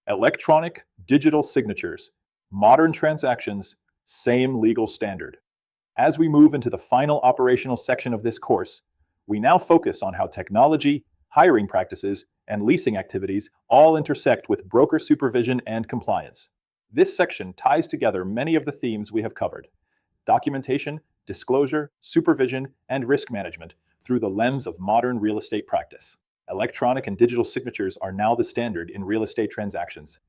Electronic digital signatures, modern transactions, same legal standard. As we move into the final operational section of this course, we now focus on how technology, hiring practices, and leasing activities all intersect with broker supervision and compliance. This section ties together many of the themes we have covered: documentation, disclosure, supervision, and risk management through the lens of modern real estate practice. Electronic and digital signatures are now the standard in real estate transactions.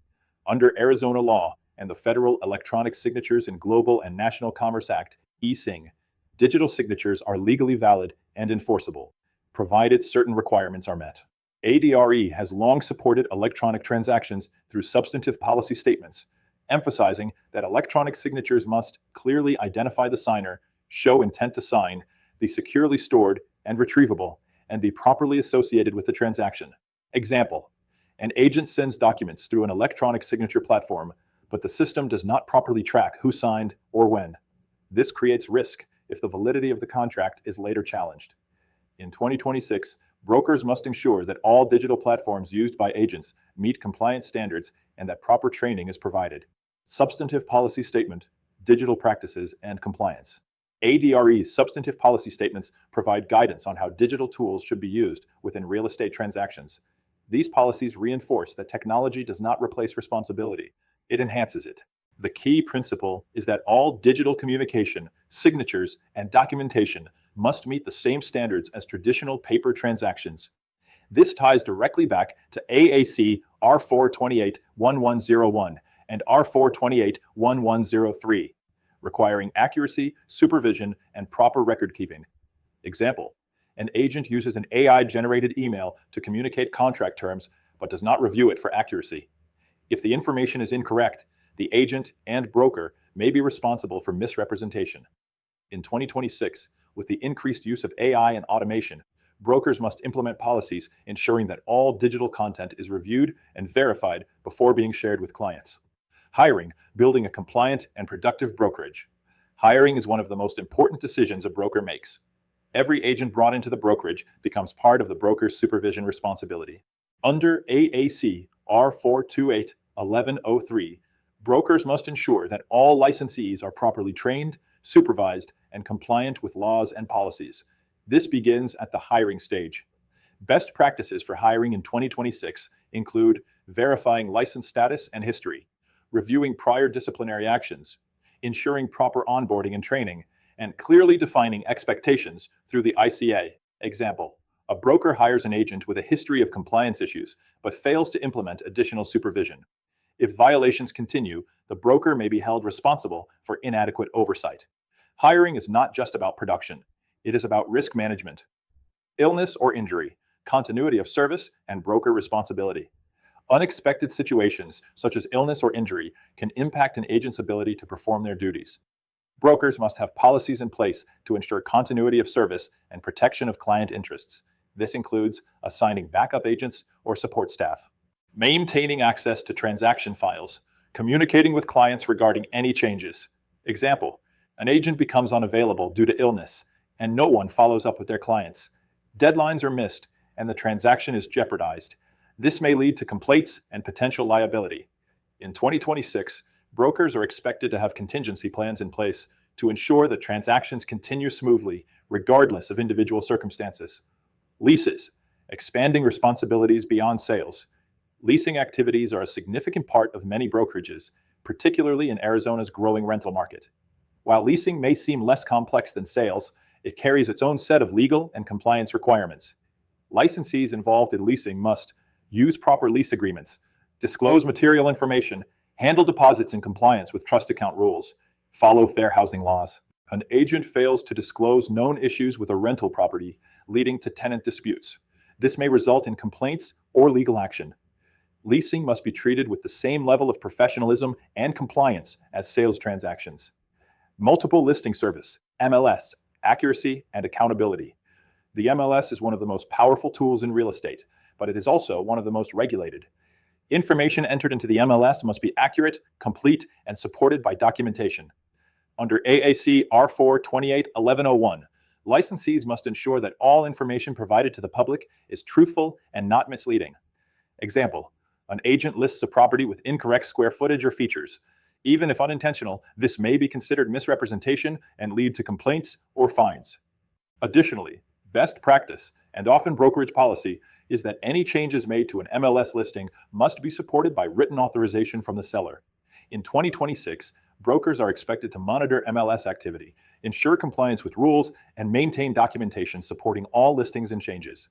Under Arizona law and the Federal Electronic Signatures in Global and National Commerce Act, Leasing, digital signatures are legally valid and enforceable, provided certain requirements are met. ADRE has long supported electronic transactions through substantive policy statements, emphasizing that electronic signatures must clearly identify the signer, show intent to sign, be securely stored and retrievable, and be properly associated with the transaction. Example: an agent sends documents through an electronic signature platform, but the system does not properly track who signed or when. This creates risk if the validity of the contract is later challenged. In 2026, brokers must ensure that all digital platforms used by agents meet compliance standards and that proper training is provided. Substantive policy statement, digital practices, and compliance. ADRE's substantive policy statements provide guidance on how digital tools should be used within real estate transactions. These policies reinforce that technology does not replace responsibility, it enhances it. The key principle is that all digital communication, signatures, and documentation must meet the same standards as traditional paper transactions. This ties directly back to AAC R428-1101 and R428-1103, requiring accuracy, supervision, and proper record keeping. Example: an agent uses an AI-generated email to communicate contract terms but does not review it for accuracy. If the information is incorrect, the agent and broker may be responsible for misrepresentation. In 2026, with the increased use of AI and automation, brokers must implement policies ensuring that all digital content is reviewed and verified before being shared with clients. Hiring, building a compliant and productive brokerage. Hiring is one of the most important decisions a broker makes. Every agent brought into the brokerage becomes part of the broker's supervision responsibility. Under AAC R428-1103, brokers must ensure that all licensees are properly trained, supervised, and compliant with laws and policies. This begins at the hiring stage. Best practices for hiring in 2026 include verifying license status and history, reviewing prior disciplinary actions, ensuring proper onboarding and training, and clearly defining expectations through the ICA. Example: a broker hires an agent with a history of compliance issues, but fails to implement additional supervision. If violations continue, the broker may be held responsible for inadequate oversight. Hiring is not just about production, it is about risk management. Illness or injury, continuity of service, and broker responsibility. Unexpected situations, such as illness or injury, can impact an agent's ability to perform their duties. Brokers must have policies in place to ensure continuity of service and protection of client interests. This includes assigning backup agents or support staff. Maintaining access to transaction files, communicating with clients regarding any changes. Example: an agent becomes unavailable due to illness, and no one follows up with their clients. Deadlines are missed, and the transaction is jeopardized. This may lead to complaints and potential liability. In 2026, brokers are expected to have contingency plans in place to ensure that transactions continue smoothly, regardless of individual circumstances. Leases, expanding responsibilities beyond sales. Leasing activities are a significant part of many brokerages, particularly in Arizona's growing rental market. While leasing may seem less complex than sales, it carries its own set of legal and compliance requirements. Licensees involved in leasing must use proper lease agreements, disclose material information, handle deposits in compliance with trust account rules, follow fair housing laws. An agent fails to disclose known issues with a rental property, leading to tenant disputes. This may result in complaints or legal action. Leasing must be treated with the same level of professionalism and compliance as sales transactions. Multiple listing service, MLS, accuracy and accountability. The MLS is one of the most powerful tools in real estate, but it is also one of the most regulated. Information entered into the MLS must be accurate, complete, and supported by documentation. Under AAC R428-1101, licensees must ensure that all information provided to the public is truthful and not misleading. Example: An agent lists a property with incorrect square footage or features. Even if unintentional, this may be considered misrepresentation and lead to complaints or fines. Additionally, best practice, and often brokerage policy, is that any changes made to an MLS listing must be supported by written authorization from the seller. In 2026, brokers are expected to monitor MLS activity, ensure compliance with rules, and maintain documentation supporting all listings and changes.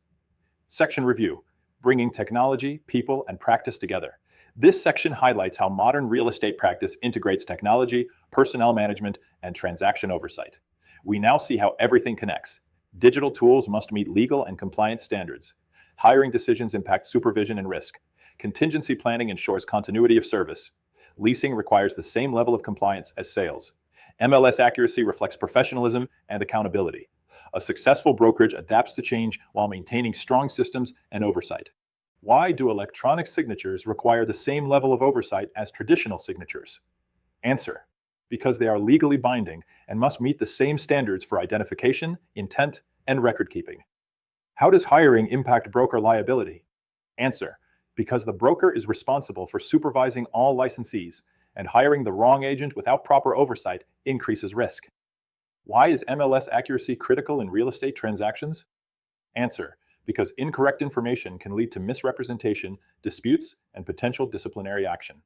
Section Review: Bringing Technology, People, and Practice Together. This section highlights how modern real estate practice integrates technology, personnel management, and transaction oversight. We now see how everything connects. Digital tools must meet legal and compliance standards. Hiring decisions impact supervision and risk. Contingency planning ensures continuity of service. Leasing requires the same level of compliance as sales. MLS accuracy reflects professionalism and accountability. A successful brokerage adapts to change while maintaining strong systems and oversight. Why do electronic signatures require the same level of oversight as traditional signatures? Answer: because they are legally binding and must meet the same standards for identification, intent, and record keeping. How does hiring impact broker liability? Answer: because the broker is responsible for supervising all licensees, and hiring the wrong agent without proper oversight increases risk. Why is MLS accuracy critical in real estate transactions? Answer: because incorrect information can lead to misrepresentation, disputes, and potential disciplinary action.